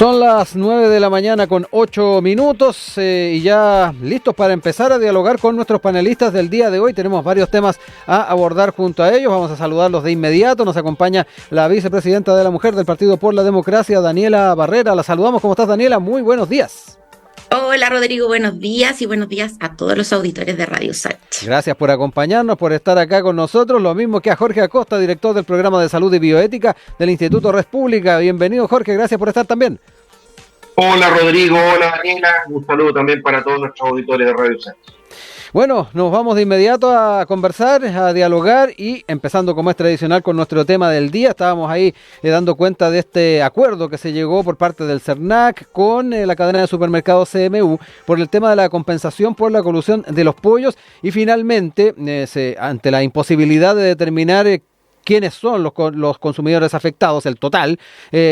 Son las 9 de la mañana con 8 minutos y ya listos para empezar a dialogar con nuestros panelistas del día de hoy. Tenemos varios temas a abordar junto a ellos. Vamos a saludarlos de inmediato. Nos acompaña la vicepresidenta de la Mujer del Partido por la Democracia, Daniela Barrera. La saludamos. ¿Cómo estás, Daniela? Muy buenos días. Hola Rodrigo, buenos días y buenos días a todos los auditores de Radio Sachi. Gracias por acompañarnos, por estar acá con nosotros, lo mismo que a Jorge Acosta, director del programa de salud y bioética del Instituto Res Pública. Bienvenido, Jorge, gracias por estar también. Hola Rodrigo, hola Daniela, un saludo también para todos nuestros auditores de Radio Sachi. Bueno, nos vamos de inmediato a conversar, a dialogar y empezando como es tradicional con nuestro tema del día. Estábamos ahí dando cuenta de este acuerdo que se llegó por parte del CERNAC con la cadena de supermercados CMU por el tema de la compensación por la colusión de los pollos y finalmente, ante la imposibilidad de determinar quiénes son los consumidores afectados, el total,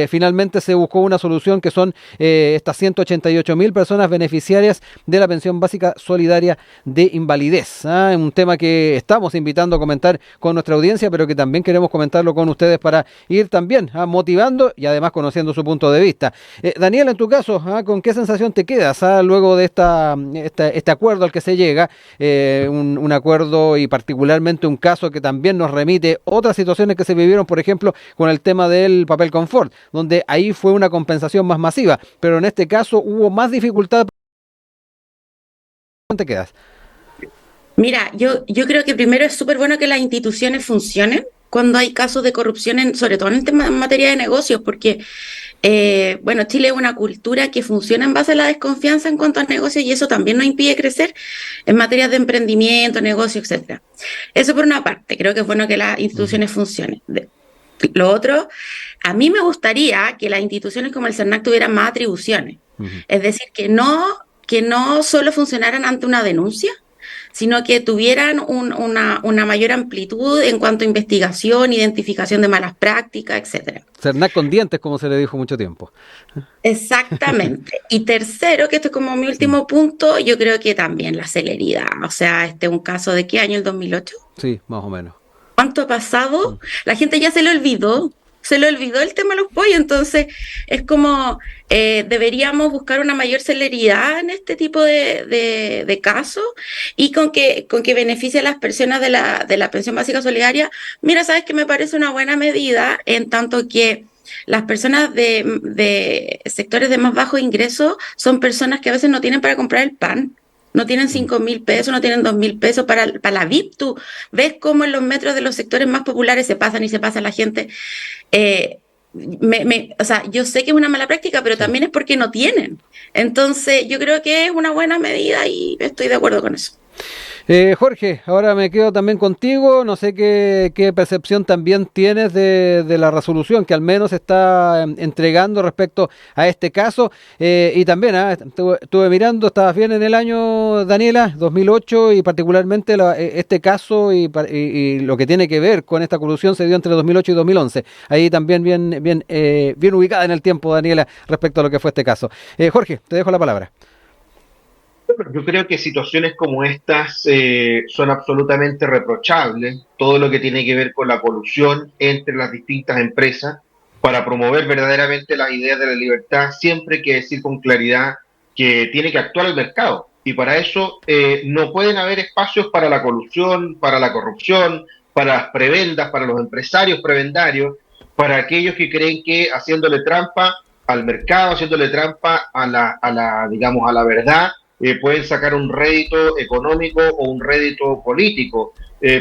finalmente se buscó una solución que son estas 188.000 personas beneficiarias de la pensión básica solidaria de invalidez. Un tema que estamos invitando a comentar con nuestra audiencia, pero que también queremos comentarlo con ustedes para ir también motivando y además conociendo su punto de vista. Daniela, en tu caso, ¿con qué sensación te quedas luego de este acuerdo al que se llega? Un acuerdo y particularmente un caso que también nos remite otras situaciones que se vivieron, por ejemplo, con el tema del papel confort, donde ahí fue una compensación más masiva, pero en este caso hubo más dificultad. ¿Dónde te quedas? Mira, yo creo que primero es súper bueno que las instituciones funcionen cuando hay casos de corrupción, sobre todo en materia de negocios, porque Chile es una cultura que funciona en base a la desconfianza en cuanto a negocios y eso también nos impide crecer en materia de emprendimiento, negocio, etcétera. Eso por una parte, creo que es bueno que las instituciones funcionen. Lo otro, a mí me gustaría que las instituciones como el CERNAC tuvieran más atribuciones, es decir, que no solo funcionaran ante una denuncia, sino que tuvieran una mayor amplitud en cuanto a investigación, identificación de malas prácticas, etcétera. CERNAC con dientes, como se le dijo mucho tiempo. Exactamente. Y tercero, que esto es como mi último punto, yo creo que también la celeridad. O sea, este es un caso de ¿qué año? ¿El 2008? Sí, más o menos. ¿Cuánto ha pasado? La gente ya se lo olvidó. Se le olvidó el tema de los pollos, entonces es como deberíamos buscar una mayor celeridad en este tipo de casos y con que beneficie a las personas de la pensión básica solidaria. Mira, sabes que me parece una buena medida en tanto que las personas de sectores de más bajo ingreso son personas que a veces no tienen para comprar el pan. No tienen 5.000 pesos, no tienen 2.000 pesos para la VIP. Tú ves cómo en los metros de los sectores más populares se pasa la gente. O sea, yo sé que es una mala práctica, pero también es porque no tienen. Entonces, yo creo que es una buena medida y estoy de acuerdo con eso. Jorge, ahora me quedo también contigo. No sé qué percepción también tienes de la resolución que al menos está entregando respecto a este caso. Y también estuve mirando, estabas bien en el año, Daniela, 2008, y particularmente este caso y lo que tiene que ver con esta colusión se dio entre 2008 y 2011. Ahí también bien ubicada en el tiempo, Daniela, respecto a lo que fue este caso. Jorge, te dejo la palabra. Yo creo que situaciones como estas son absolutamente reprochables, todo lo que tiene que ver con la colusión entre las distintas empresas para promover verdaderamente las ideas de la libertad, siempre hay que decir con claridad que tiene que actuar el mercado y para eso no pueden haber espacios para la colusión, para la corrupción, para las prebendas, para los empresarios prebendarios, para aquellos que creen que haciéndole trampa al mercado, haciéndole trampa a la verdad, pueden sacar un rédito económico o un rédito político.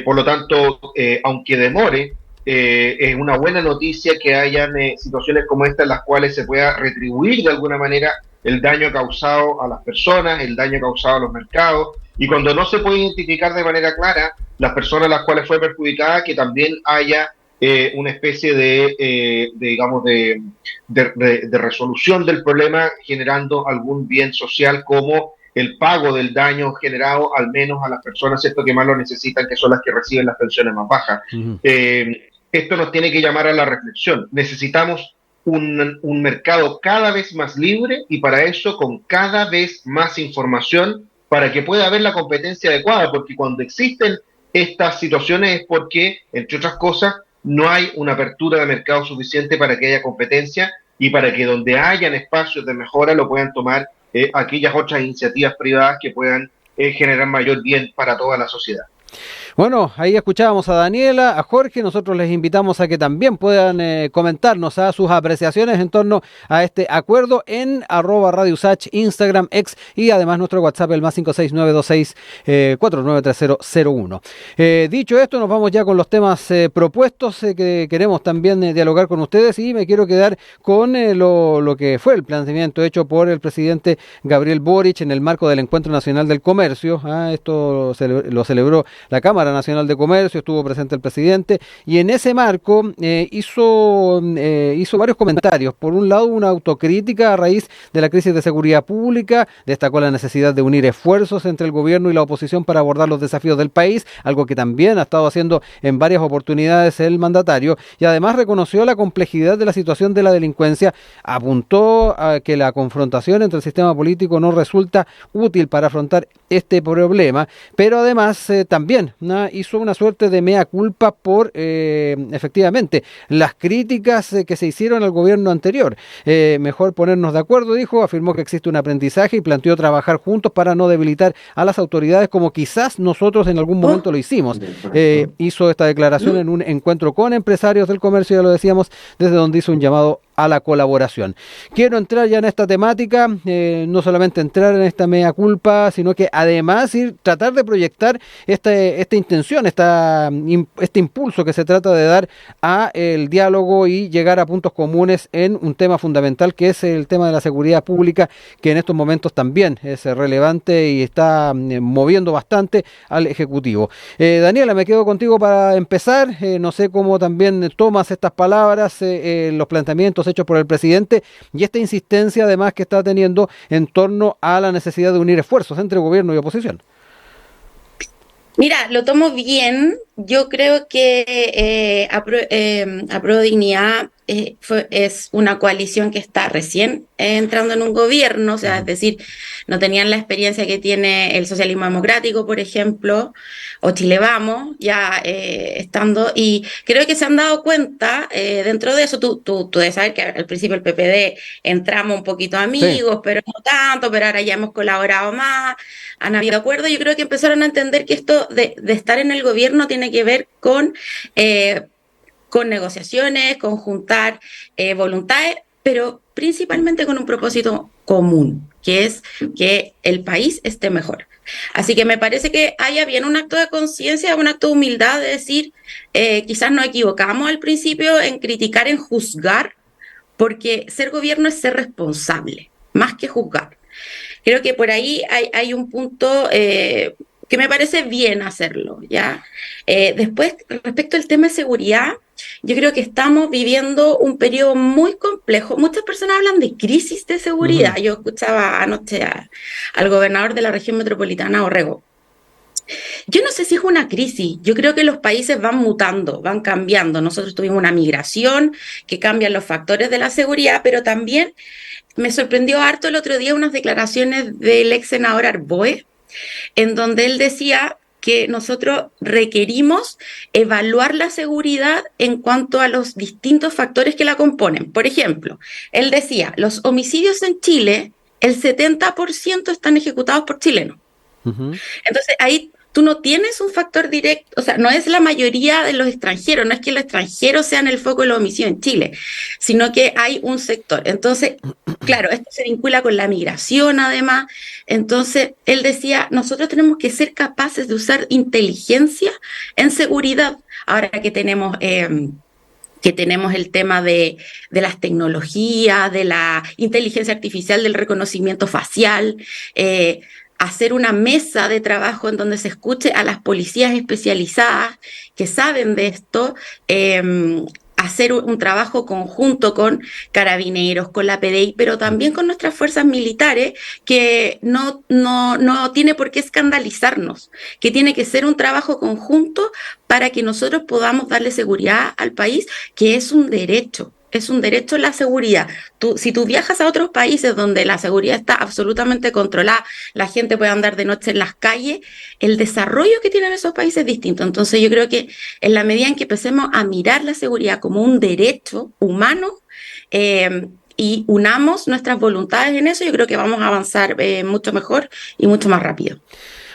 Por lo tanto, aunque demore, es una buena noticia que hayan situaciones como esta en las cuales se pueda retribuir de alguna manera el daño causado a las personas, el daño causado a los mercados, y cuando no se puede identificar de manera clara las personas a las cuales fue perjudicada, que también haya una especie de resolución del problema generando algún bien social como el pago del daño generado al menos a las personas que más lo necesitan, que son las que reciben las pensiones más bajas. Esto nos tiene que llamar a la reflexión. Necesitamos un mercado cada vez más libre y para eso con cada vez más información para que pueda haber la competencia adecuada, porque cuando existen estas situaciones es porque, entre otras cosas, no hay una apertura de mercado suficiente para que haya competencia y para que donde hayan espacios de mejora lo puedan tomar aquellas otras iniciativas privadas que puedan generar mayor bien para toda la sociedad. Bueno, ahí escuchábamos a Daniela, a Jorge. Nosotros les invitamos a que también puedan comentarnos sus apreciaciones en torno a este acuerdo en @Radio Usach, Instagram, X, y además nuestro WhatsApp, el más 56926 493001. Dicho esto, nos vamos ya con los temas propuestos que queremos también dialogar con ustedes, y me quiero quedar con lo que fue el planteamiento hecho por el presidente Gabriel Boric en el marco del Encuentro Nacional del Comercio. Esto lo celebró la Cámara Nacional de Comercio, estuvo presente el presidente, y en ese marco hizo varios comentarios. Por un lado, una autocrítica a raíz de la crisis de seguridad pública, destacó la necesidad de unir esfuerzos entre el gobierno y la oposición para abordar los desafíos del país, algo que también ha estado haciendo en varias oportunidades el mandatario, y además reconoció la complejidad de la situación de la delincuencia, apuntó a que la confrontación entre el sistema político no resulta útil para afrontar este problema, pero además también hizo una suerte de mea culpa por efectivamente las críticas que se hicieron al gobierno anterior. Mejor ponernos de acuerdo, dijo, afirmó que existe un aprendizaje y planteó trabajar juntos para no debilitar a las autoridades como quizás nosotros en algún momento lo hicimos. Hizo esta declaración en un encuentro con empresarios del comercio, ya lo decíamos, desde donde hizo un llamado a la colaboración. Quiero entrar ya en esta temática, no solamente entrar en esta mea culpa, sino que además tratar de proyectar esta intención, este impulso que se trata de dar a el diálogo y llegar a puntos comunes en un tema fundamental, que es el tema de la seguridad pública, que en estos momentos también es relevante y está moviendo bastante al Ejecutivo. Daniela, me quedo contigo para empezar. No sé cómo también tomas estas palabras, los planteamientos hechos por el presidente y esta insistencia además que está teniendo en torno a la necesidad de unir esfuerzos entre gobierno y oposición. Mira, lo tomo bien. Yo creo que Apruebo Dignidad es una coalición que está recién entrando en un gobierno, o sea, es decir, no tenían la experiencia que tiene el socialismo democrático, por ejemplo, o Chile Vamos, ya estando, y creo que se han dado cuenta dentro de eso. Tú debes saber que al principio el PPD entramos un poquito amigos, sí, pero no tanto, pero ahora ya hemos colaborado más, han habido acuerdos. Yo creo que empezaron a entender que esto de estar en el gobierno tiene que ver con negociaciones, con juntar voluntades, pero principalmente con un propósito común, que es que el país esté mejor. Así que me parece que haya bien un acto de conciencia, un acto de humildad, de decir, quizás nos equivocamos al principio en criticar, en juzgar, porque ser gobierno es ser responsable, más que juzgar. Creo que por ahí hay un punto que me parece bien hacerlo, ¿ya? Después, respecto al tema de seguridad, yo creo que estamos viviendo un periodo muy complejo. Muchas personas hablan de crisis de seguridad. Yo escuchaba anoche al gobernador de la región metropolitana, Orrego. Yo no sé si es una crisis. Yo creo que los países van mutando, van cambiando. Nosotros tuvimos una migración que cambian los factores de la seguridad, pero también me sorprendió harto el otro día unas declaraciones del ex senador Arboe, en donde él decía que nosotros requerimos evaluar la seguridad en cuanto a los distintos factores que la componen. Por ejemplo, él decía, los homicidios en Chile, el 70% están ejecutados por chilenos. Entonces, ahí tú no tienes un factor directo, o sea, no es la mayoría de los extranjeros, no es que los extranjeros sean el foco de los homicidios en Chile, sino que hay un sector. Entonces, claro, esto se vincula con la migración además. Entonces, él decía, nosotros tenemos que ser capaces de usar inteligencia en seguridad, ahora que tenemos el tema de las tecnologías, de la inteligencia artificial, del reconocimiento facial, hacer una mesa de trabajo en donde se escuche a las policías especializadas que saben de esto, hacer un trabajo conjunto con carabineros, con la PDI, pero también con nuestras fuerzas militares, que no tiene por qué escandalizarnos, que tiene que ser un trabajo conjunto para que nosotros podamos darle seguridad al país, que es un derecho. Es un derecho la seguridad. Si tú viajas a otros países donde la seguridad está absolutamente controlada, la gente puede andar de noche en las calles, el desarrollo que tienen esos países es distinto. Entonces yo creo que en la medida en que empecemos a mirar la seguridad como un derecho humano, y unamos nuestras voluntades en eso, yo creo que vamos a avanzar mucho mejor y mucho más rápido.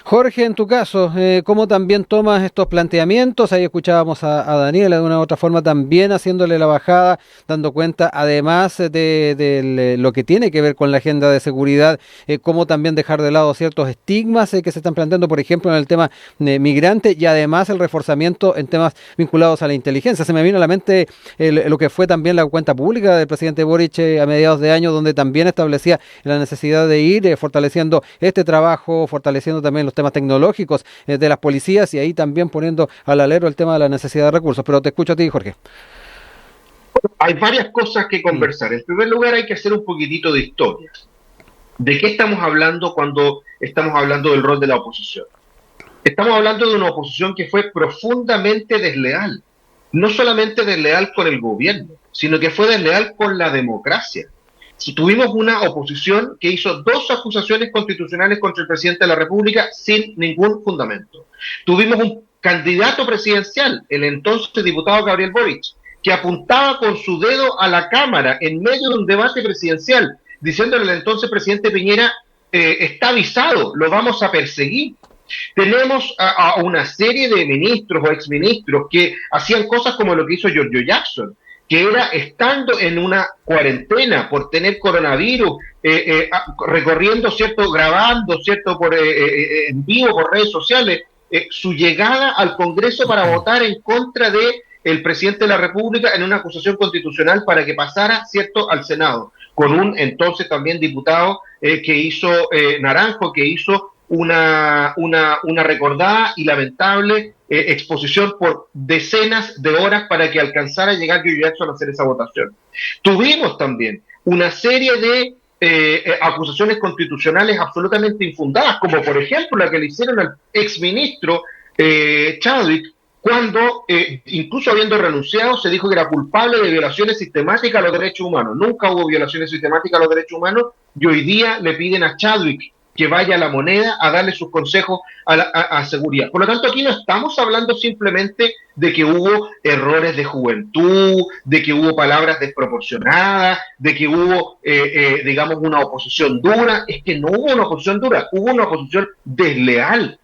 Jorge, en tu caso, ¿cómo también tomas estos planteamientos? Ahí escuchábamos a Daniela de una u otra forma también haciéndole la bajada, dando cuenta, además de lo que tiene que ver con la agenda de seguridad, cómo también dejar de lado ciertos estigmas que se están planteando, por ejemplo, en el tema migrante, y además el reforzamiento en temas vinculados a la inteligencia. Se me vino a la mente lo que fue también la cuenta pública del presidente Boric a mediados de año, donde también establecía la necesidad de ir fortaleciendo este trabajo, fortaleciendo también los temas tecnológicos de las policías, y ahí también poniendo al alero el tema de la necesidad de recursos. Pero te escucho a ti, Jorge. Hay varias cosas que conversar. En primer lugar, hay que hacer un poquitito de historia. ¿De qué estamos hablando cuando estamos hablando del rol de la oposición? Estamos hablando de una oposición que fue profundamente desleal. No solamente desleal con el gobierno, sino que fue desleal con la democracia. Si tuvimos una oposición que hizo 2 acusaciones constitucionales contra el presidente de la República sin ningún fundamento. Tuvimos un candidato presidencial, el entonces diputado Gabriel Boric, que apuntaba con su dedo a la Cámara en medio de un debate presidencial, diciéndole al entonces presidente Piñera, está avisado, lo vamos a perseguir. Tenemos a una serie de ministros o exministros que hacían cosas como lo que hizo Giorgio Jackson, que era estando en una cuarentena por tener coronavirus, recorriendo, ¿cierto?, grabando, ¿cierto?, en vivo por redes sociales, su llegada al Congreso para votar en contra de el presidente de la República en una acusación constitucional para que pasara, ¿cierto?, al Senado, con un entonces también diputado que hizo, Naranjo, que hizo una recordada y lamentable exposición por decenas de horas para que alcanzara a llegar Giorgio Jackson a hacer esa votación. Tuvimos también una serie de acusaciones constitucionales absolutamente infundadas, como por ejemplo la que le hicieron al exministro Chadwick, cuando, incluso habiendo renunciado, se dijo que era culpable de violaciones sistemáticas a los derechos humanos. Nunca hubo violaciones sistemáticas a los derechos humanos, y hoy día le piden a Chadwick que vaya a La Moneda a darle sus consejos a seguridad. Por lo tanto, aquí no estamos hablando simplemente de que hubo errores de juventud, de que hubo palabras desproporcionadas, de que hubo, digamos, una oposición dura. Es que no hubo una oposición dura, hubo una oposición desleal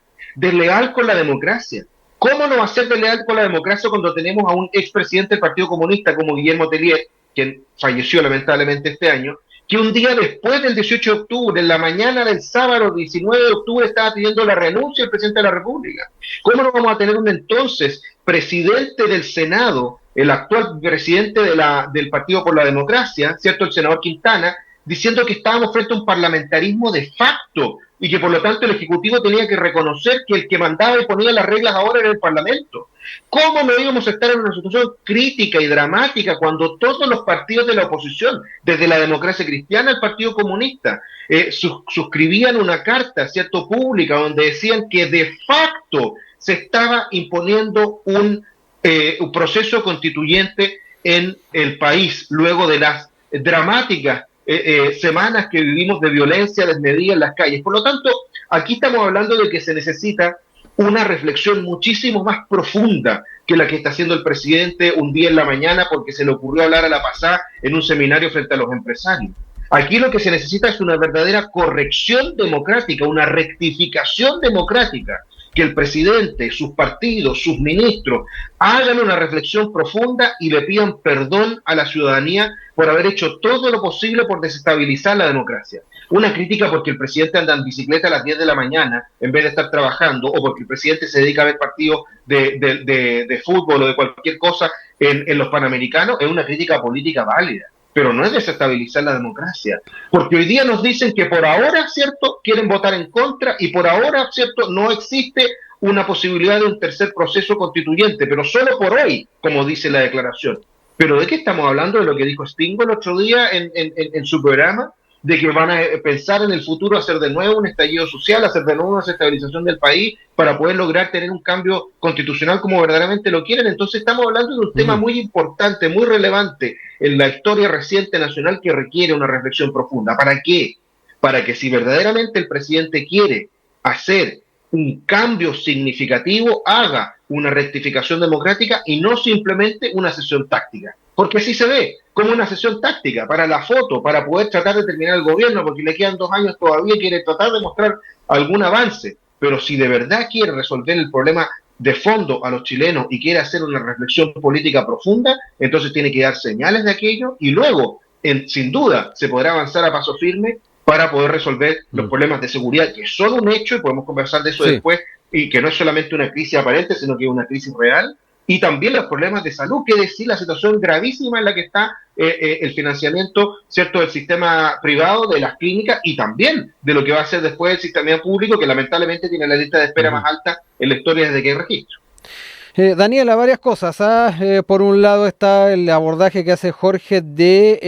con la democracia. ¿Cómo no va a ser desleal con la democracia cuando tenemos a un expresidente del Partido Comunista como Guillermo Tellier, quien falleció lamentablemente este año, que un día después del 18 de octubre, en la mañana del sábado 19 de octubre, estaba pidiendo la renuncia del presidente de la República? ¿Cómo no vamos a tener un entonces presidente del Senado, el actual presidente del Partido por la Democracia, ¿cierto?, el senador Quintana, diciendo que estábamos frente a un parlamentarismo de facto y que por lo tanto el Ejecutivo tenía que reconocer que el que mandaba y ponía las reglas ahora era el Parlamento? ¿Cómo no íbamos a estar en una situación crítica y dramática cuando todos los partidos de la oposición, desde la Democracia Cristiana al Partido Comunista, suscribían una carta, ¿cierto?, pública, donde decían que de facto se estaba imponiendo un proceso constituyente en el país, luego de las dramáticas semanas que vivimos de violencia desmedida en las calles? Por lo tanto, aquí estamos hablando de que se necesita una reflexión muchísimo más profunda que la que está haciendo el presidente un día en la mañana porque se le ocurrió hablar a la pasada en un seminario frente a los empresarios. Aquí lo que se necesita es una verdadera corrección democrática, una rectificación democrática, que el presidente, sus partidos, sus ministros hagan una reflexión profunda y le pidan perdón a la ciudadanía por haber hecho todo lo posible por desestabilizar la democracia. Una crítica porque el presidente anda en bicicleta a las 10 de la mañana en vez de estar trabajando, o porque el presidente se dedica a ver partidos de fútbol o de cualquier cosa en los Panamericanos, es una crítica política válida, pero no es desestabilizar la democracia, porque hoy día nos dicen que por ahora, ¿cierto?, quieren votar en contra, y por ahora, ¿cierto?, no existe una posibilidad de un tercer proceso constituyente, pero solo por hoy, como dice la declaración. ¿Pero de qué estamos hablando? De lo que dijo Stingo el otro día en su programa, de que van a pensar en el futuro hacer de nuevo un estallido social, hacer de nuevo una desestabilización del país para poder lograr tener un cambio constitucional como verdaderamente lo quieren. Entonces estamos hablando de un tema muy importante, muy relevante en la historia reciente nacional, que requiere una reflexión profunda. ¿Para qué? Para que si verdaderamente el presidente quiere hacer un cambio significativo, haga una rectificación democrática y no simplemente una sesión táctica. Porque así se ve, como una sesión táctica, para la foto, para poder tratar de terminar el gobierno, porque le quedan 2 años todavía, quiere tratar de mostrar algún avance. Pero si de verdad quiere resolver el problema de fondo a los chilenos y quiere hacer una reflexión política profunda, entonces tiene que dar señales de aquello y luego, sin duda, se podrá avanzar a paso firme para poder resolver los problemas de seguridad, que son un hecho, y podemos conversar de eso después, y que no es solamente una crisis aparente, sino que es una crisis real, y también los problemas de salud, que decir la situación gravísima en la que está el financiamiento, ¿cierto?, del sistema privado, de las clínicas, y también de lo que va a ser después el sistema público, que lamentablemente tiene la lista de espera más alta en la historia desde que hay registro. Daniela, varias cosas. Por un lado está el abordaje que hace Jorge de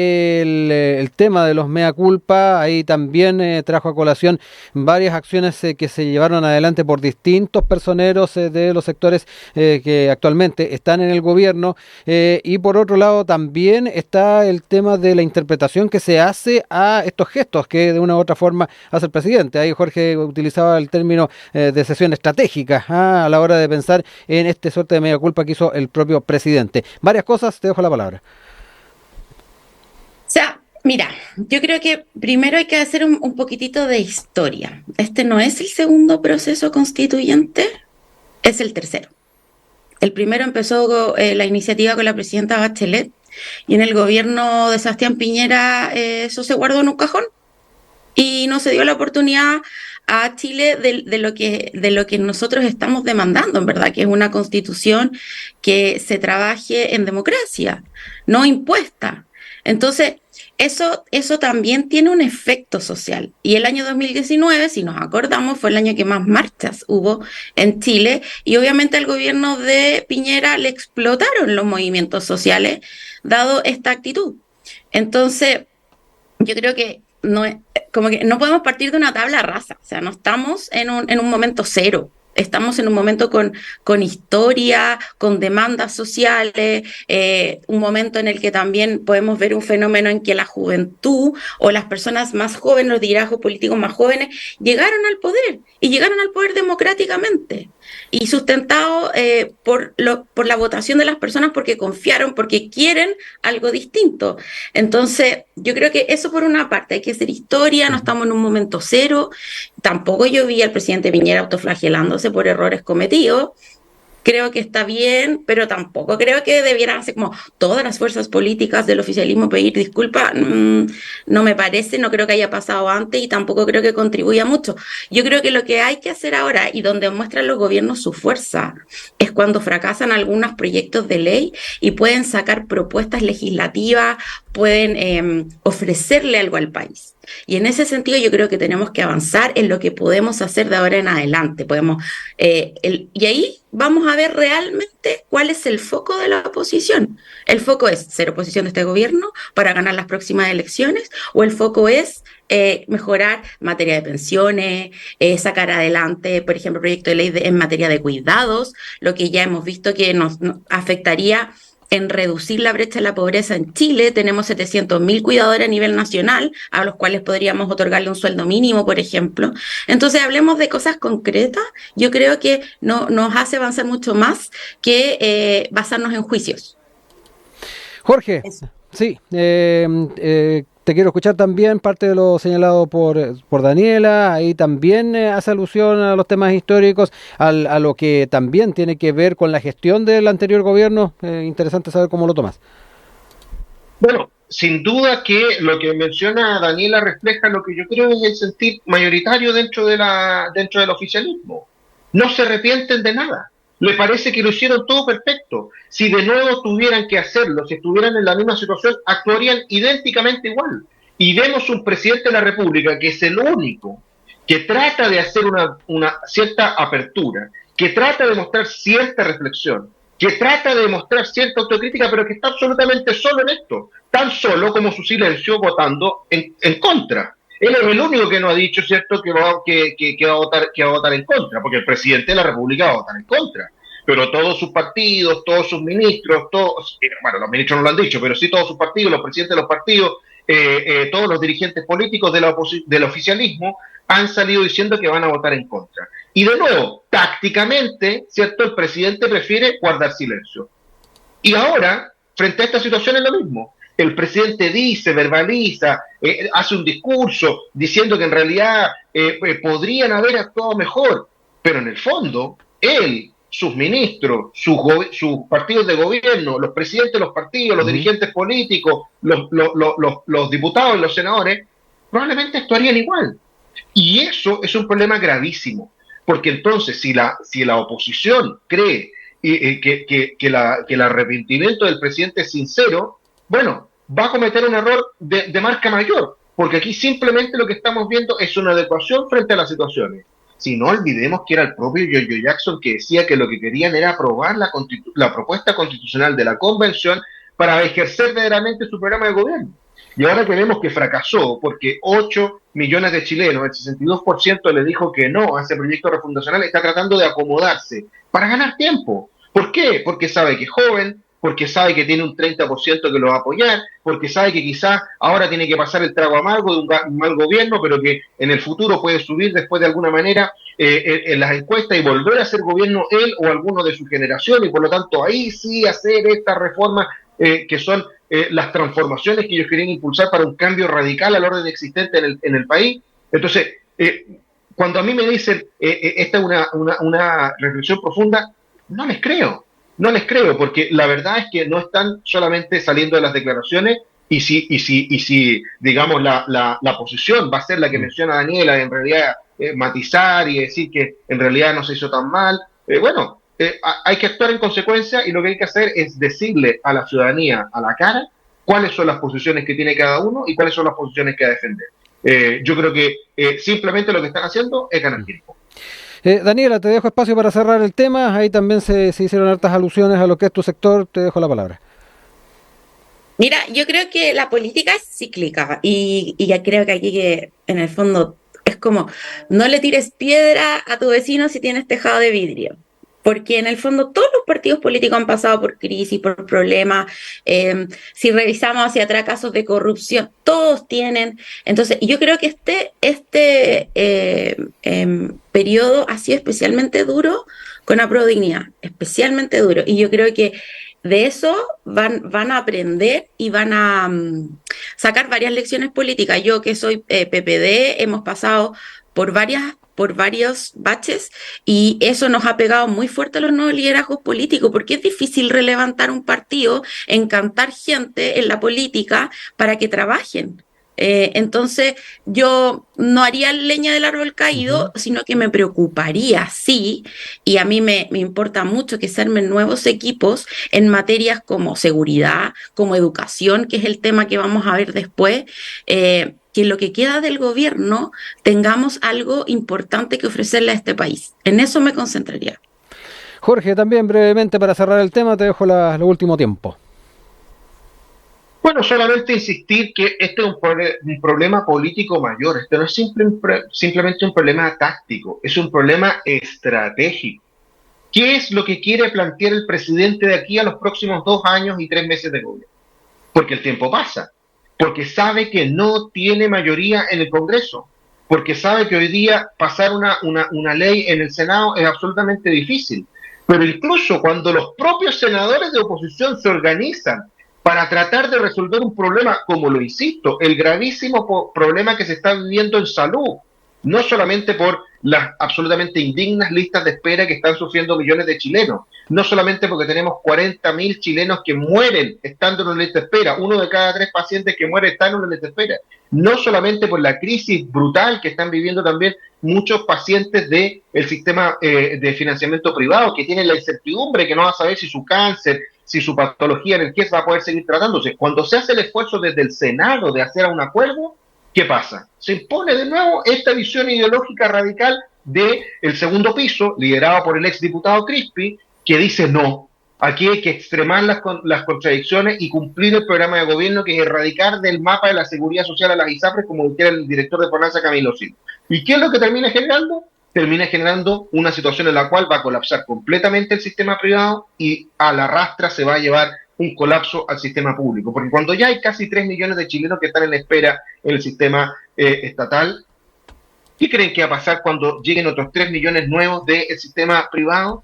el tema de los mea culpa. Ahí también trajo a colación varias acciones que se llevaron adelante por distintos personeros de los sectores que actualmente están en el gobierno. Y por otro lado también está el tema de la interpretación que se hace a estos gestos que de una u otra forma hace el presidente. Ahí Jorge utilizaba el término de sesión estratégica a la hora de pensar en este suerte de media culpa que hizo el propio presidente. Varias cosas, te dejo la palabra. O sea, mira, yo creo que primero hay que hacer un poquitito de historia. Este no es el segundo proceso constituyente, es el tercero. El primero empezó la iniciativa con la presidenta Bachelet y en el gobierno de Sebastián Piñera eso se guardó en un cajón y no se dio la oportunidad a Chile de lo que nosotros estamos demandando, en verdad, que es una constitución que se trabaje en democracia, no impuesta. Entonces, eso también tiene un efecto social. Y el año 2019, si nos acordamos, fue el año que más marchas hubo en Chile, y obviamente al gobierno de Piñera le explotaron los movimientos sociales, dado esta actitud. Entonces, yo creo que como que no podemos partir de una tabla rasa, o sea, no estamos en un momento cero, estamos en un momento con historia, con demandas sociales, un momento en el que también podemos ver un fenómeno en que la juventud o las personas más jóvenes, los liderazgos políticos más jóvenes, llegaron al poder y llegaron al poder democráticamente y sustentado por la votación de las personas porque confiaron, porque quieren algo distinto. Entonces, yo creo que eso por una parte, hay que hacer historia, no estamos en un momento cero. Tampoco yo vi al presidente Piñera autoflagelándose por errores cometidos. Creo que está bien, pero tampoco creo que debieran hacer como todas las fuerzas políticas del oficialismo pedir disculpas. No me parece, no creo que haya pasado antes y tampoco creo que contribuya mucho. Yo creo que lo que hay que hacer ahora y donde muestran los gobiernos su fuerza es cuando fracasan algunos proyectos de ley y pueden sacar propuestas legislativas, pueden ofrecerle algo al país. Y en ese sentido yo creo que tenemos que avanzar en lo que podemos hacer de ahora en adelante. Y ahí vamos a ver realmente cuál es el foco de la oposición. ¿El foco es ser oposición de este gobierno para ganar las próximas elecciones? ¿O el foco es mejorar materia de pensiones, sacar adelante, por ejemplo, proyecto de ley en materia de cuidados, lo que ya hemos visto que nos afectaría en reducir la brecha de la pobreza en Chile? Tenemos 700.000 cuidadores a nivel nacional, a los cuales podríamos otorgarle un sueldo mínimo, por ejemplo. Entonces, hablemos de cosas concretas. Yo creo que nos hace avanzar mucho más que basarnos en juicios. Jorge, sí, te quiero escuchar también parte de lo señalado por Daniela. Ahí también hace alusión a los temas históricos, a lo que también tiene que ver con la gestión del anterior gobierno. Interesante saber cómo lo tomas. Bueno, sin duda que lo que menciona Daniela refleja lo que yo creo es el sentir mayoritario dentro del oficialismo. No se arrepienten de nada. Le parece que lo hicieron todo perfecto. Si de nuevo tuvieran que hacerlo, si estuvieran en la misma situación, actuarían idénticamente igual. Y vemos un presidente de la República que es el único que trata de hacer una cierta apertura, que trata de mostrar cierta reflexión, que trata de mostrar cierta autocrítica, pero que está absolutamente solo en esto, tan solo como su silencio votando en contra. Él es el único que no ha dicho, ¿cierto?, que va a votar en contra, porque el presidente de la República va a votar en contra. Pero todos sus partidos, todos sus ministros, bueno, los ministros no lo han dicho, pero sí todos sus partidos, los presidentes de los partidos, todos los dirigentes políticos del oficialismo han salido diciendo que van a votar en contra. Y de nuevo, tácticamente, ¿cierto?, el presidente prefiere guardar silencio. Y ahora, frente a esta situación es lo mismo. el presidente dice, verbaliza, hace un discurso diciendo que en realidad podrían haber actuado mejor, pero en el fondo, él, sus ministros, sus partidos de gobierno, los presidentes de los partidos, los dirigentes políticos, los diputados y los senadores, probablemente actuarían igual. Y eso es un problema gravísimo, porque entonces si la oposición cree que el arrepentimiento del presidente es sincero, bueno, va a cometer un error de marca mayor, porque aquí simplemente lo que estamos viendo es una adecuación frente a las situaciones. Si no olvidemos que era el propio Giorgio Jackson que decía que lo que querían era aprobar la propuesta constitucional de la convención para ejercer verdaderamente su programa de gobierno. Y ahora que vemos que fracasó porque 8 millones de chilenos, el 62% le dijo que no a ese proyecto refundacional, está tratando de acomodarse para ganar tiempo. ¿Por qué? Porque sabe que es joven, porque sabe que tiene un 30% que lo va a apoyar, porque sabe que quizás ahora tiene que pasar el trago amargo de un mal gobierno, pero que en el futuro puede subir después de alguna manera en las encuestas y volver a ser gobierno él o alguno de su generación, y por lo tanto ahí sí hacer estas reformas que son las transformaciones que ellos querían impulsar para un cambio radical al orden existente en el país. Entonces, cuando a mí me dicen esta es una reflexión profunda, no les creo, porque la verdad es que no están solamente saliendo de las declaraciones, y si digamos, la posición va a ser la que menciona Daniela, en realidad matizar y decir que en realidad no se hizo tan mal, hay que actuar en consecuencia, y lo que hay que hacer es decirle a la ciudadanía a la cara cuáles son las posiciones que tiene cada uno y cuáles son las posiciones que ha de defender. Yo creo que simplemente lo que están haciendo es ganar tiempo. Daniela, te dejo espacio para cerrar el tema. Ahí también se hicieron hartas alusiones a lo que es tu sector. Te dejo la palabra. Mira, yo creo que la política es cíclica y ya creo que aquí que en el fondo es como no le tires piedra a tu vecino si tienes tejado de vidrio. Porque en el fondo todos los partidos políticos han pasado por crisis, por problemas. Si revisamos hacia atrás casos de corrupción, todos tienen. Entonces, yo creo que este periodo ha sido especialmente duro con Apruebo Dignidad, especialmente duro. Y yo creo que de eso van a aprender y van a sacar varias lecciones políticas. Yo que soy PPD, hemos pasado por varios baches, y eso nos ha pegado muy fuerte a los nuevos liderazgos políticos, porque es difícil relevantar un partido, encantar gente en la política para que trabajen. Entonces yo no haría leña del árbol caído, sino que me preocuparía, sí, y a mí me importa mucho que se armen nuevos equipos en materias como seguridad, como educación, que es el tema que vamos a ver después, que en lo que queda del gobierno tengamos algo importante que ofrecerle a este país. En eso me concentraría. Jorge, también brevemente para cerrar el tema, te dejo el último tiempo. Bueno, solamente insistir que este es un problema político mayor. Este no es simplemente un problema táctico, es un problema estratégico. ¿Qué es lo que quiere plantear el presidente de aquí a los próximos 2 años y 3 meses de gobierno? Porque el tiempo pasa, porque sabe que no tiene mayoría en el Congreso, porque sabe que hoy día pasar una ley en el Senado es absolutamente difícil. Pero incluso cuando los propios senadores de oposición se organizan para tratar de resolver un problema, como lo insisto, el gravísimo problema que se está viviendo en salud, no solamente por las absolutamente indignas listas de espera que están sufriendo millones de chilenos, no solamente porque tenemos 40.000 chilenos que mueren estando en una lista de espera, 1 de cada 3 pacientes que mueren están en una lista de espera, no solamente por la crisis brutal que están viviendo también muchos pacientes del sistema de financiamiento privado, que tienen la incertidumbre que no va a saber si su cáncer, si su patología en el QIES va a poder seguir tratándose. Cuando se hace el esfuerzo desde el Senado de hacer un acuerdo, ¿qué pasa? Se impone de nuevo esta visión ideológica radical del segundo piso, liderado por el exdiputado Crispi, que dice no, aquí hay que extremar las contradicciones y cumplir el programa de gobierno, que es erradicar del mapa de la seguridad social a las ISAPRES, como dijera el director de FONASA, Camilo Silva. ¿Y qué es lo que termina generando? Termina generando una situación en la cual va a colapsar completamente el sistema privado y a la rastra se va a llevar un colapso al sistema público. Porque cuando ya hay casi 3 millones de chilenos que están en espera en el sistema estatal, ¿qué creen que va a pasar cuando lleguen otros 3 millones nuevos del sistema privado?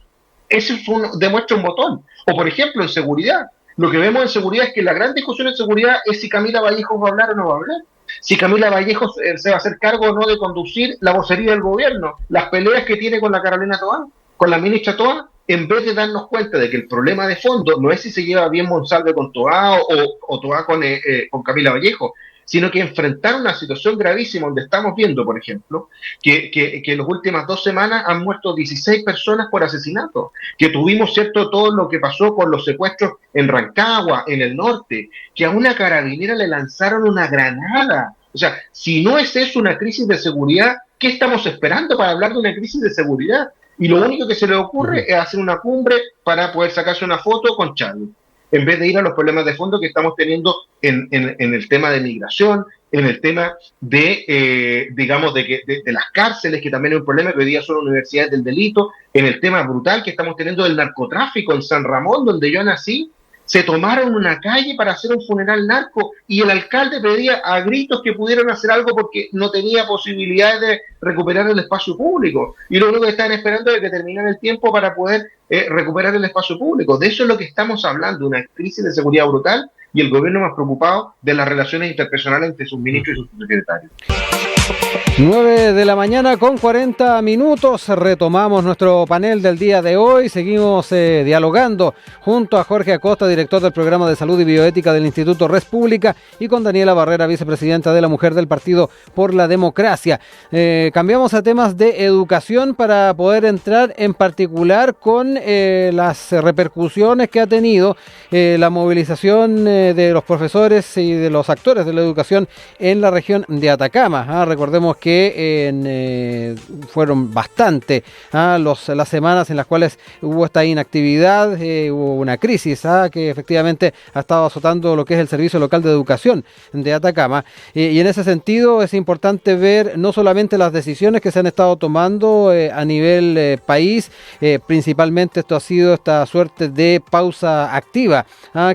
Eso demuestra un botón. O por ejemplo en seguridad. Lo que vemos en seguridad es que la gran discusión en seguridad es si Camila Vallejos va a hablar o no va a hablar. Si Camila Vallejos se va a hacer cargo o no de conducir la vocería del gobierno, las peleas que tiene con la Carolina Toá, con la ministra Toá, en vez de darnos cuenta de que el problema de fondo no es si se lleva bien Monsalve con Toá o Toá con Camila Vallejo, sino que enfrentar una situación gravísima donde estamos viendo, por ejemplo, que en las últimas 2 semanas han muerto 16 personas por asesinato, que tuvimos, ¿cierto?, todo lo que pasó con los secuestros en Rancagua, en el norte, que a una carabinera le lanzaron una granada. O sea, si no es eso una crisis de seguridad, ¿qué estamos esperando para hablar de una crisis de seguridad? Y lo único que se le ocurre es hacer una cumbre para poder sacarse una foto con Chávez, en vez de ir a los problemas de fondo que estamos teniendo en el tema de migración, en el tema de, digamos, de las cárceles, que también es un problema, que hoy día son universidades del delito, en el tema brutal que estamos teniendo del narcotráfico en San Ramón, donde yo nací. Se tomaron una calle para hacer un funeral narco y el alcalde pedía a gritos que pudieran hacer algo porque no tenía posibilidades de recuperar el espacio público. Y lo único que están esperando es que termine el tiempo para poder recuperar el espacio público. De eso es lo que estamos hablando, una crisis de seguridad brutal y el gobierno más preocupado de las relaciones interpersonales entre sus ministros y sus secretarios. 9 de la mañana con 40 minutos, retomamos nuestro panel del día de hoy, seguimos dialogando junto a Jorge Acosta, director del Programa de Salud y Bioética del Instituto Res Pública, y con Daniela Barrera, vicepresidenta de la Mujer del Partido por la Democracia. Cambiamos a temas de educación para poder entrar en particular con las repercusiones que ha tenido la movilización de los profesores y de los actores de la educación en la región de Atacama. Recordemos que fueron bastante las semanas en las cuales hubo esta inactividad, hubo una crisis que efectivamente ha estado azotando lo que es el Servicio Local de Educación de Atacama, y en ese sentido es importante ver no solamente las decisiones que se han estado tomando a nivel país, principalmente esto ha sido esta suerte de pausa activa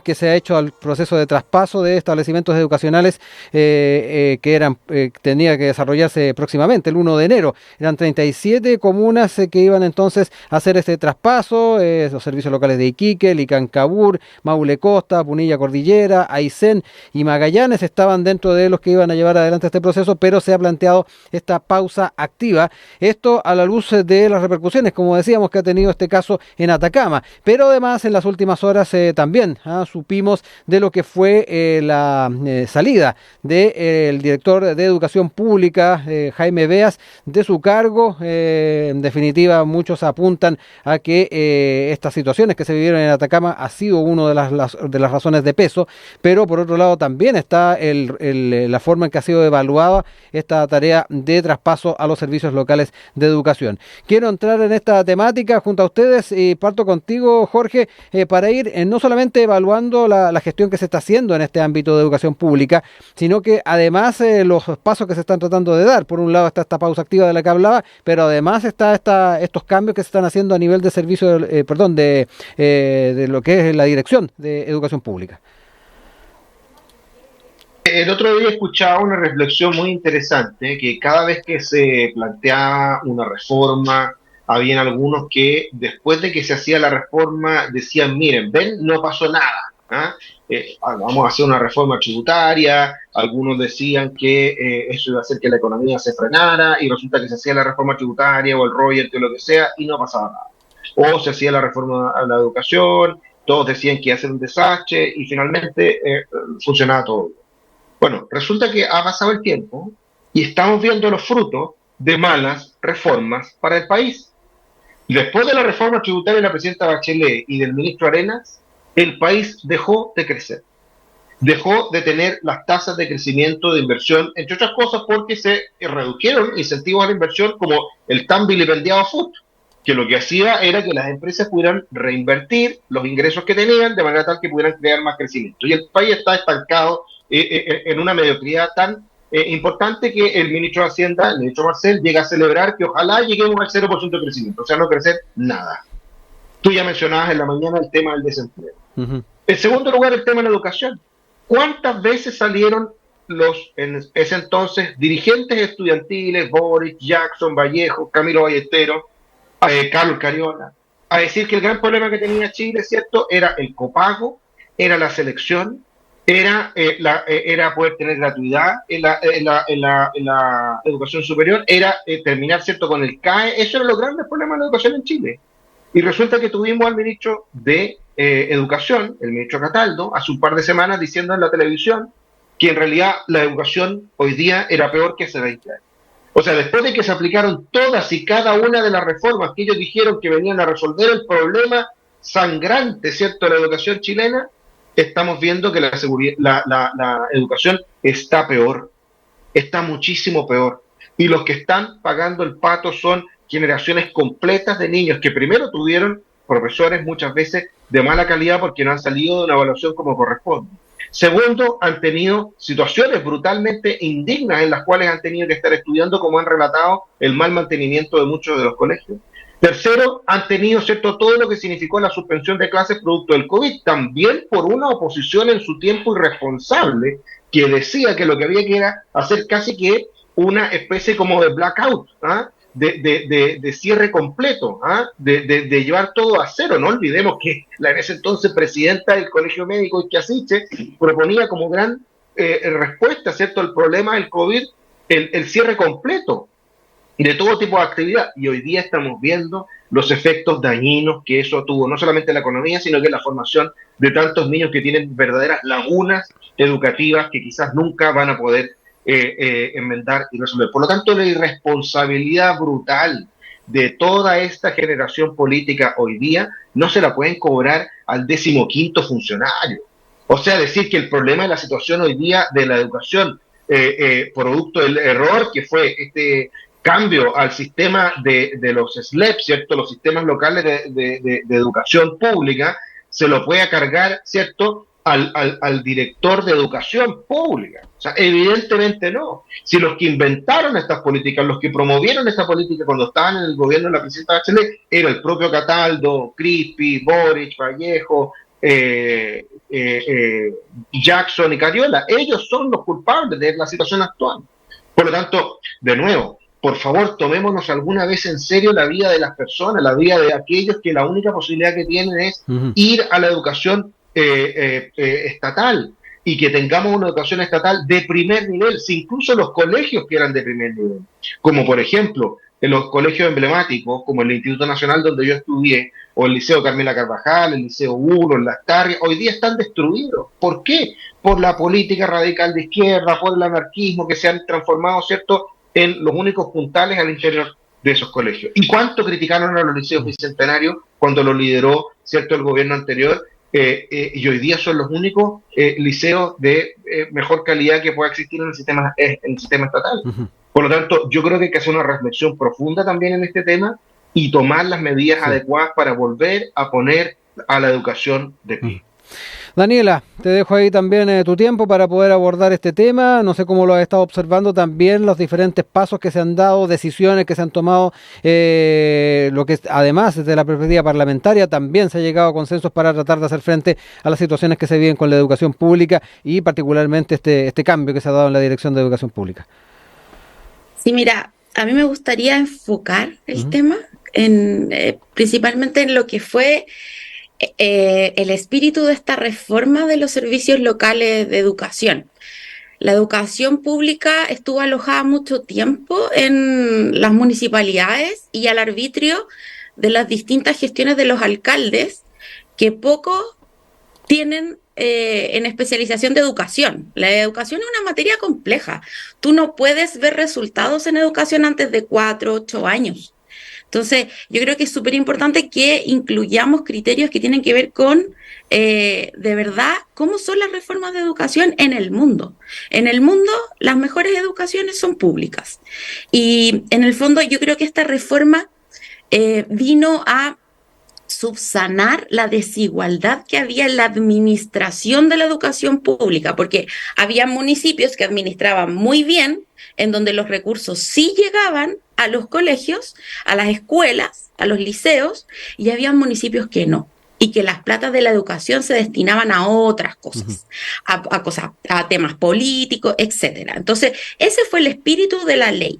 que se ha hecho al proceso de traspaso de establecimientos educacionales que tenía que desarrollarse próximamente, el 1 de enero. Eran 37 comunas que iban entonces a hacer este traspaso, los servicios locales de Iquique, Licancabur, Maule Costa, Punilla Cordillera, Aysén y Magallanes estaban dentro de los que iban a llevar adelante este proceso, pero se ha planteado esta pausa activa. Esto a la luz de las repercusiones, como decíamos, que ha tenido este caso en Atacama, pero además en las últimas horas también supimos de lo que fue la salida del director de Educación Pública, Jaime Beas, de su cargo. En definitiva, muchos apuntan a que estas situaciones que se vivieron en Atacama ha sido una de las razones de peso, pero por otro lado también está la forma en que ha sido evaluada esta tarea de traspaso a los servicios locales de educación. Quiero entrar en esta temática junto a ustedes y parto contigo, Jorge, para ir no solamente evaluando la gestión que se está haciendo en este ámbito de educación pública, sino que además los pasos que se están tratando de dar. Por un lado está esta pausa activa de la que hablaba, pero además está estos cambios que se están haciendo a nivel de servicio, de lo que es la Dirección de Educación Pública. El otro día escuchaba una reflexión muy interesante, que cada vez que se planteaba una reforma, habían algunos que después de que se hacía la reforma decían, miren, ven, no pasó nada. Vamos a hacer una reforma tributaria, algunos decían que eso iba a hacer que la economía se frenara, y resulta que se hacía la reforma tributaria o el royalty o lo que sea, y no pasaba nada. O se hacía la reforma a la educación, todos decían que iba a ser un desastre, y finalmente funcionaba todo. Bueno, resulta que ha pasado el tiempo y estamos viendo los frutos de malas reformas para el país. Después de la reforma tributaria de la presidenta Bachelet y del ministro Arenas, el país dejó de crecer, dejó de tener las tasas de crecimiento de inversión, entre otras cosas porque se redujeron incentivos a la inversión como el tan vilipendiado FUT, que lo que hacía era que las empresas pudieran reinvertir los ingresos que tenían de manera tal que pudieran crear más crecimiento. Y el país está estancado en una mediocridad tan importante que el ministro de Hacienda, el ministro Marcel, llega a celebrar que ojalá lleguemos al 0% de crecimiento, o sea, no crecer nada. Tú ya mencionabas en la mañana el tema del desempleo. Uh-huh. En segundo lugar, el tema de la educación. ¿Cuántas veces salieron en ese entonces dirigentes estudiantiles, Boris, Jackson, Vallejo, Camilo Ballesteros, Carlos Cariola, a decir que el gran problema que tenía Chile, ¿cierto?, era el copago, era la selección, era poder tener gratuidad en la educación superior, era terminar, ¿cierto?, con el CAE. Eso eran los grandes problemas de la educación en Chile. Y resulta que tuvimos al ministro de Educación, el ministro Cataldo, hace un par de semanas diciendo en la televisión que en realidad la educación hoy día era peor que hace 20 años. O sea, después de que se aplicaron todas y cada una de las reformas que ellos dijeron que venían a resolver el problema sangrante, ¿cierto?, de la educación chilena, estamos viendo que la educación está peor, está muchísimo peor. Y los que están pagando el pato son generaciones completas de niños que primero tuvieron profesores muchas veces de mala calidad porque no han salido de una evaluación como corresponde. Segundo, han tenido situaciones brutalmente indignas en las cuales han tenido que estar estudiando, como han relatado, el mal mantenimiento de muchos de los colegios. Tercero, han tenido, ¿cierto?, todo lo que significó la suspensión de clases producto del COVID, también por una oposición en su tiempo irresponsable que decía que lo que había que era hacer casi que una especie como de blackout, ¿ah?, de cierre completo, ¿ah?, de llevar todo a cero. No olvidemos que la en ese entonces presidenta del Colegio Médico, Iquiasiche, proponía como gran respuesta, ¿cierto?, al problema del COVID, el cierre completo de todo tipo de actividad. Y hoy día estamos viendo los efectos dañinos que eso tuvo, no solamente en la economía, sino que en la formación de tantos niños que tienen verdaderas lagunas educativas que quizás nunca van a poder enmendar y resolver. Por lo tanto, la irresponsabilidad brutal de toda esta generación política hoy día no se la pueden cobrar al 15º funcionario. O sea, decir que el problema de la situación hoy día de la educación, producto del error que fue este cambio al sistema de los SLEP, ¿cierto?, los sistemas locales de educación pública, se lo puede cargar, ¿cierto?, al director de educación pública. O sea, evidentemente no. Si los que inventaron estas políticas, los que promovieron esta política cuando estaban en el gobierno de la presidenta Bachelet, era el propio Cataldo, Crispi, Boric, Vallejo, Jackson y Cariola. Ellos son los culpables de la situación actual. Por lo tanto, de nuevo, por favor, tomémonos alguna vez en serio la vida de las personas, la vida de aquellos que la única posibilidad que tienen es ir a la educación estatal, y que tengamos una educación estatal de primer nivel, si incluso los colegios que eran de primer nivel, como por ejemplo en los colegios emblemáticos, como el Instituto Nacional donde yo estudié, o el Liceo Carmela Carvajal, el Liceo 1, en Las Tarrias, hoy día están destruidos. ¿Por qué? Por la política radical de izquierda, por el anarquismo, que se han transformado, ¿cierto?, en los únicos puntales al interior de esos colegios. ¿Y cuánto criticaron a los liceos bicentenarios cuando lo lideró, ¿cierto?, el gobierno anterior? Y hoy día son los únicos liceos de mejor calidad que pueda existir en el sistema estatal. Por lo tanto, yo creo que hay que hacer una reflexión profunda también en este tema y tomar las medidas adecuadas para volver a poner a la educación de pie. Daniela, te dejo ahí también tu tiempo para poder abordar este tema. No sé cómo lo has estado observando también, los diferentes pasos que se han dado, decisiones que se han tomado, lo que además desde la perspectiva parlamentaria también se ha llegado a consensos para tratar de hacer frente a las situaciones que se viven con la educación pública y particularmente este cambio que se ha dado en la Dirección de Educación Pública. Sí, mira, a mí me gustaría enfocar el tema principalmente en lo que fue el espíritu de esta reforma de los servicios locales de educación. La educación pública estuvo alojada mucho tiempo en las municipalidades y al arbitrio de las distintas gestiones de los alcaldes, que poco tienen en especialización de educación. La educación es una materia compleja. Tú no puedes ver resultados en educación antes de 4, 8 años. Entonces, yo creo que es súper importante que incluyamos criterios que tienen que ver con, de verdad, cómo son las reformas de educación en el mundo. En el mundo, las mejores educaciones son públicas. Y en el fondo, yo creo que esta reforma vino a subsanar la desigualdad que había en la administración de la educación pública, porque había municipios que administraban muy bien, en donde los recursos sí llegaban a los colegios, a las escuelas, a los liceos, y había municipios que no, y que las platas de la educación se destinaban a otras cosas, a temas políticos, etcétera. Entonces, ese fue el espíritu de la ley.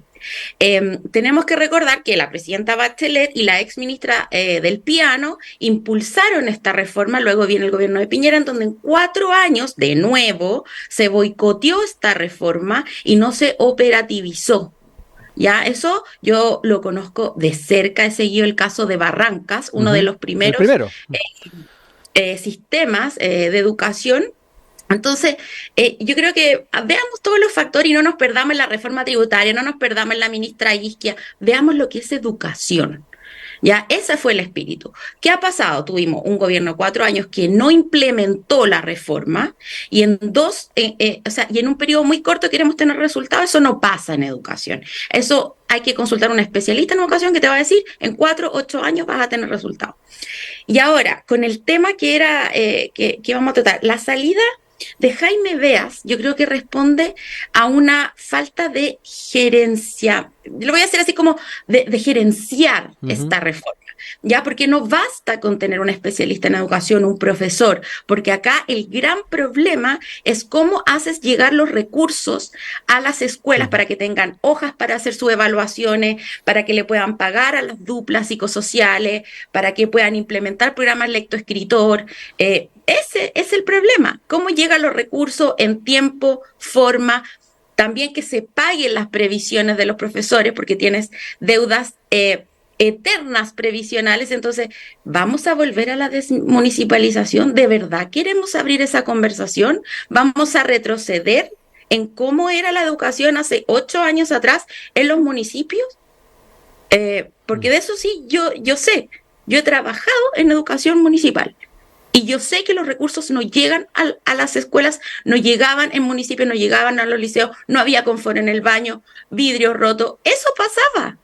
Tenemos que recordar que la presidenta Bachelet y la ex ministra del Piano impulsaron esta reforma, luego viene el gobierno de Piñera, en donde en 4 años, de nuevo, se boicoteó esta reforma y no se operativizó. Ya, eso yo lo conozco de cerca, he seguido el caso de Barrancas, uno de los El primeros primero. sistemas de educación. Entonces, yo creo que veamos todos los factores y no nos perdamos en la reforma tributaria, no nos perdamos en la ministra Isquia, veamos lo que es educación. Ya, ese fue el espíritu. ¿Qué ha pasado? Tuvimos un gobierno de 4 años que no implementó la reforma y y en un periodo muy corto queremos tener resultados. Eso no pasa en educación. Eso hay que consultar a un especialista en educación que te va a decir, en 4, 8 años vas a tener resultados. Y ahora, con el tema que era que vamos a tratar, la salida de Jaime Beas, yo creo que responde a una falta de gerencia, lo voy a decir así como de gerenciar esta reforma, ya, porque no basta con tener un especialista en educación, un profesor, porque acá el gran problema es cómo haces llegar los recursos a las escuelas para que tengan hojas para hacer sus evaluaciones, para que le puedan pagar a las duplas psicosociales, para que puedan implementar programas lectoescritor. Ese es el problema, cómo llegan los recursos en tiempo, forma, también que se paguen las previsiones de los profesores, porque tienes deudas eternas previsionales. Entonces, ¿vamos a volver a la desmunicipalización? ¿De verdad queremos abrir esa conversación? ¿Vamos a retroceder en cómo era la educación hace 8 años atrás en los municipios? Porque de eso sí, yo sé, yo he trabajado en educación municipal. Y yo sé que los recursos no llegan a las escuelas, no llegaban en municipios, no llegaban a los liceos, no había confort en el baño, vidrio roto, eso pasaba.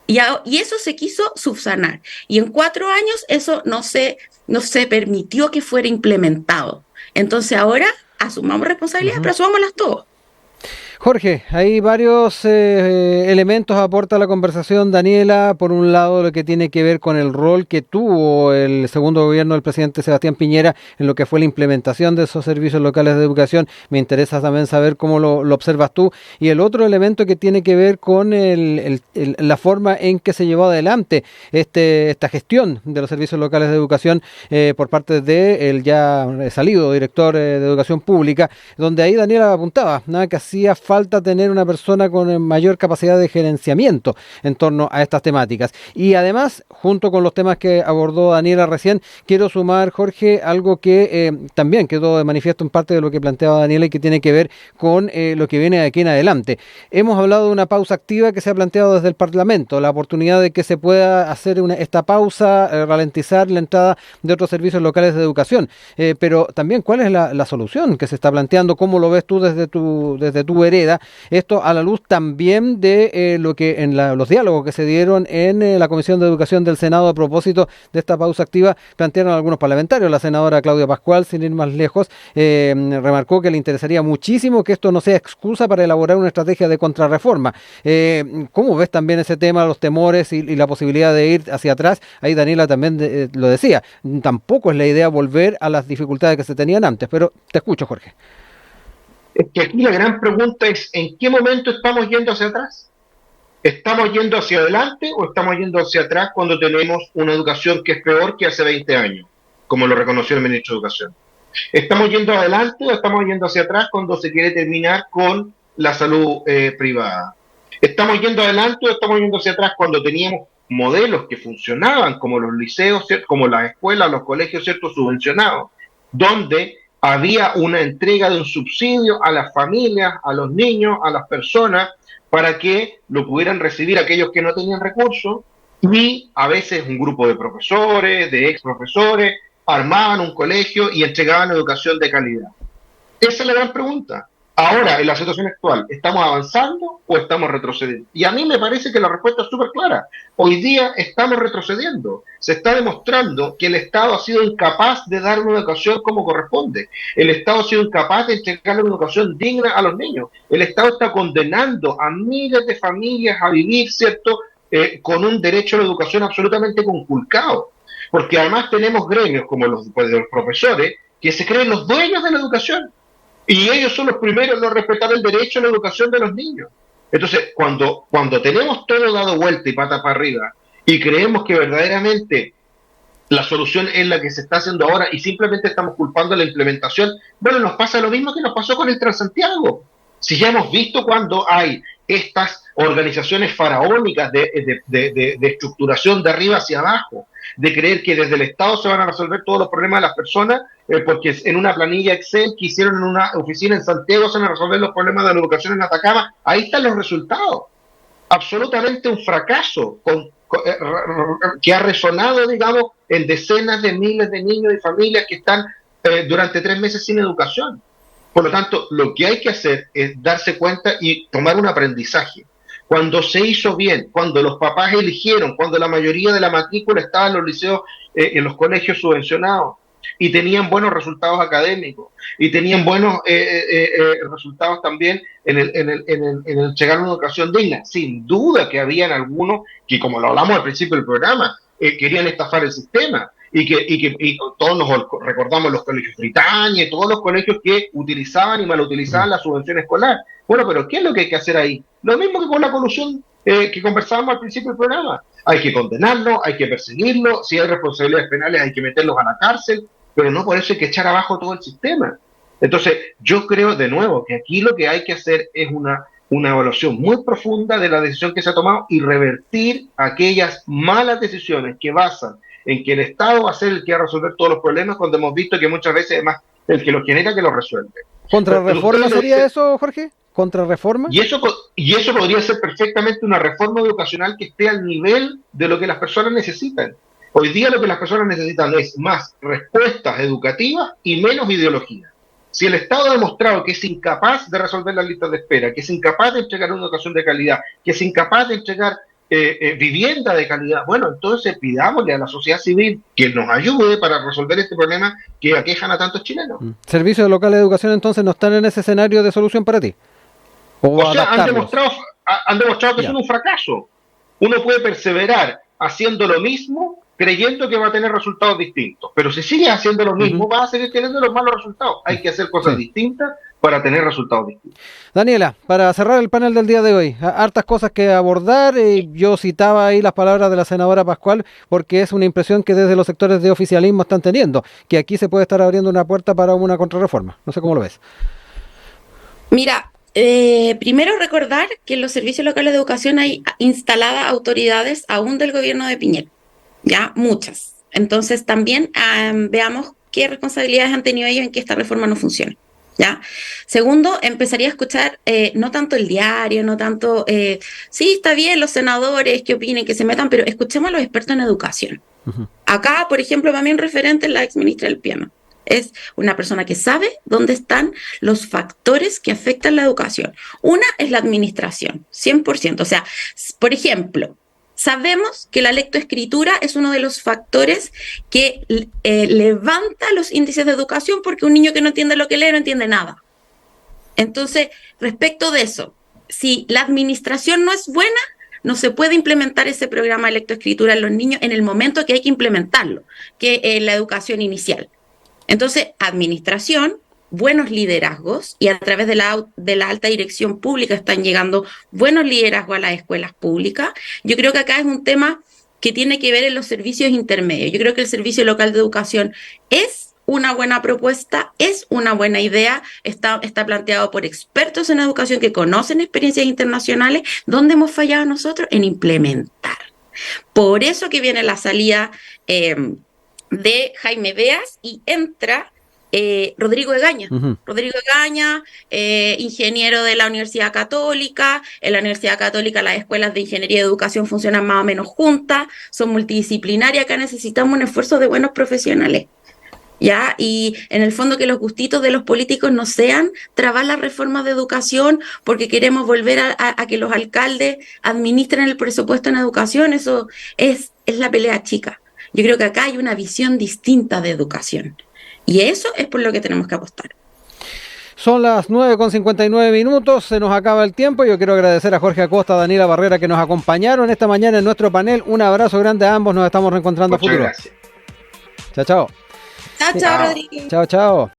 Y eso se quiso subsanar. Y en 4 años eso no se permitió que fuera implementado. Entonces ahora asumamos responsabilidades, pero asumámoslas todos. Jorge, hay varios elementos aporta la conversación, Daniela. Por un lado, lo que tiene que ver con el rol que tuvo el segundo gobierno del presidente Sebastián Piñera en lo que fue la implementación de esos servicios locales de educación. Me interesa también saber cómo lo observas tú. Y el otro elemento que tiene que ver con la forma en que se llevó adelante esta gestión de los servicios locales de educación por parte del ya salido director de Educación Pública, donde ahí Daniela apuntaba, nada, que hacía falta tener una persona con mayor capacidad de gerenciamiento en torno a estas temáticas. Y además, junto con los temas que abordó Daniela recién, quiero sumar, Jorge, algo que también quedó de manifiesto en parte de lo que planteaba Daniela y que tiene que ver con lo que viene de aquí en adelante. Hemos hablado de una pausa activa que se ha planteado desde el Parlamento, la oportunidad de que se pueda hacer esta pausa, ralentizar la entrada de otros servicios locales de educación. Pero también, ¿cuál es la solución que se está planteando? ¿Cómo lo ves tú desde tu vereda? Esto a la luz también de lo que en los diálogos que se dieron en la Comisión de Educación del Senado a propósito de esta pausa activa, plantearon algunos parlamentarios. La senadora Claudia Pascual, sin ir más lejos, remarcó que le interesaría muchísimo que esto no sea excusa para elaborar una estrategia de contrarreforma. ¿Cómo ves también ese tema, los temores y la posibilidad de ir hacia atrás? Ahí Daniela también lo decía, tampoco es la idea volver a las dificultades que se tenían antes, pero te escucho, Jorge. Es que aquí la gran pregunta es, ¿en qué momento estamos yendo hacia atrás? ¿Estamos yendo hacia adelante o estamos yendo hacia atrás cuando tenemos una educación que es peor que hace 20 años, como lo reconoció el ministro de Educación? ¿Estamos yendo adelante o estamos yendo hacia atrás cuando se quiere terminar con la salud privada? ¿Estamos yendo adelante o estamos yendo hacia atrás cuando teníamos modelos que funcionaban, como los liceos, ¿cierto?, como las escuelas, los colegios, ¿cierto?, subvencionados, donde había una entrega de un subsidio a las familias, a los niños, a las personas, para que lo pudieran recibir aquellos que no tenían recursos, y a veces un grupo de profesores, de ex profesores, armaban un colegio y entregaban educación de calidad. Esa es la gran pregunta. Ahora, en la situación actual, ¿estamos avanzando o estamos retrocediendo? Y a mí me parece que la respuesta es súper clara. Hoy día estamos retrocediendo. Se está demostrando que el Estado ha sido incapaz de dar una educación como corresponde. El Estado ha sido incapaz de entregar una educación digna a los niños. El Estado está condenando a miles de familias a vivir, ¿cierto?, con un derecho a la educación absolutamente conculcado. Porque además tenemos gremios como los profesores que se creen los dueños de la educación. Y ellos son los primeros en no respetar el derecho a la educación de los niños. Entonces, cuando tenemos todo dado vuelta y pata para arriba y creemos que verdaderamente la solución es la que se está haciendo ahora y simplemente estamos culpando la implementación, bueno, nos pasa lo mismo que nos pasó con el Transantiago. Si ya hemos visto cuando hay estas organizaciones faraónicas de estructuración de arriba hacia abajo, de creer que desde el Estado se van a resolver todos los problemas de las personas, porque en una planilla Excel que hicieron en una oficina en Santiago se van a resolver los problemas de la educación en Atacama. Ahí están los resultados. Absolutamente un fracaso que ha resonado, digamos, en decenas de miles de niños y familias que están durante 3 meses sin educación. Por lo tanto, lo que hay que hacer es darse cuenta y tomar un aprendizaje. Cuando se hizo bien, cuando los papás eligieron, cuando la mayoría de la matrícula estaba en los liceos, en los colegios subvencionados, y tenían buenos resultados académicos, y tenían buenos resultados también en el llegar a una educación digna. Sin duda que habían algunos que, como lo hablamos al principio del programa, querían estafar el sistema. Y todos nos recordamos los colegios Britannia, todos los colegios que utilizaban y malutilizaban la subvención escolar. Bueno, pero ¿qué es lo que hay que hacer ahí? Lo mismo que con la colusión que conversábamos al principio del programa. Hay que condenarlo, hay que perseguirlo, si hay responsabilidades penales hay que meterlos a la cárcel, pero no por eso hay que echar abajo todo el sistema. Entonces, yo creo de nuevo que aquí lo que hay que hacer es una evaluación muy profunda de la decisión que se ha tomado y revertir aquellas malas decisiones que basan en que el Estado va a ser el que va a resolver todos los problemas, cuando hemos visto que muchas veces es más el que los genera que los resuelve. ¿Contrarreforma sería eso, Jorge? ¿Contrarreforma? Y eso podría ser perfectamente una reforma educacional que esté al nivel de lo que las personas necesitan. Hoy día lo que las personas necesitan es más respuestas educativas y menos ideología. Si el Estado ha demostrado que es incapaz de resolver las listas de espera, que es incapaz de entregar una educación de calidad, que es incapaz de entregar vivienda de calidad, bueno, entonces pidámosle a la sociedad civil que nos ayude para resolver este problema que aquejan a tantos chilenos. ¿Servicios locales de educación entonces no están en ese escenario de solución para ti? O sea, han demostrado que son un fracaso. Uno puede perseverar haciendo lo mismo creyendo que va a tener resultados distintos, pero si sigues haciendo lo mismo, vas a seguir teniendo los malos resultados. Hay que hacer cosas distintas para tener resultados distintos. Daniela, para cerrar el panel del día de hoy, hartas cosas que abordar. Yo citaba ahí las palabras de la senadora Pascual, porque es una impresión que desde los sectores de oficialismo están teniendo, que aquí se puede estar abriendo una puerta para una contrarreforma. No sé cómo lo ves. Mira, primero recordar que en los servicios locales de educación hay instaladas autoridades aún del gobierno de Piñera, ya muchas. Entonces también veamos qué responsabilidades han tenido ellos en que esta reforma no funcione. ¿Ya? Segundo, empezaría a escuchar no tanto el diario, no tanto, sí, está bien los senadores que opinen, que se metan, pero escuchemos a los expertos en educación. Acá, por ejemplo, para mí un referente es la exministra del Piano. Es una persona que sabe dónde están los factores que afectan la educación. Una es la administración, 100%. O sea, por ejemplo, sabemos que la lectoescritura es uno de los factores que levanta los índices de educación, porque un niño que no entiende lo que lee no entiende nada. Entonces, respecto de eso, si la administración no es buena, no se puede implementar ese programa de lectoescritura en los niños en el momento que hay que implementarlo, que es la educación inicial. Entonces, administración, buenos liderazgos, y a través de la alta dirección pública están llegando buenos liderazgos a las escuelas públicas. Yo creo que acá es un tema que tiene que ver en los servicios intermedios. Yo creo que el servicio local de educación es una buena propuesta, es una buena idea, está planteado por expertos en educación que conocen experiencias internacionales. ¿Dónde hemos fallado nosotros? En implementar. Por eso que viene la salida de Jaime Beas y entra Rodrigo Egaña. Rodrigo Egaña, ingeniero de la Universidad Católica. En la Universidad Católica las escuelas de ingeniería y educación funcionan más o menos juntas, son multidisciplinarias. Acá necesitamos un esfuerzo de buenos profesionales, ¿ya? Y en el fondo que los gustitos de los políticos no sean trabar las reformas de educación porque queremos volver a que los alcaldes administren el presupuesto en educación. Eso es la pelea chica. Yo creo que acá hay una visión distinta de educación. Y eso es por lo que tenemos que apostar. Son las 9:59, se nos acaba el tiempo. Yo quiero agradecer a Jorge Acosta, a Daniela Barrera, que nos acompañaron esta mañana en nuestro panel. Un abrazo grande a ambos, nos estamos reencontrando a futuro. Gracias. Chao, chao. Chao, Rodrigo. Chao, chao.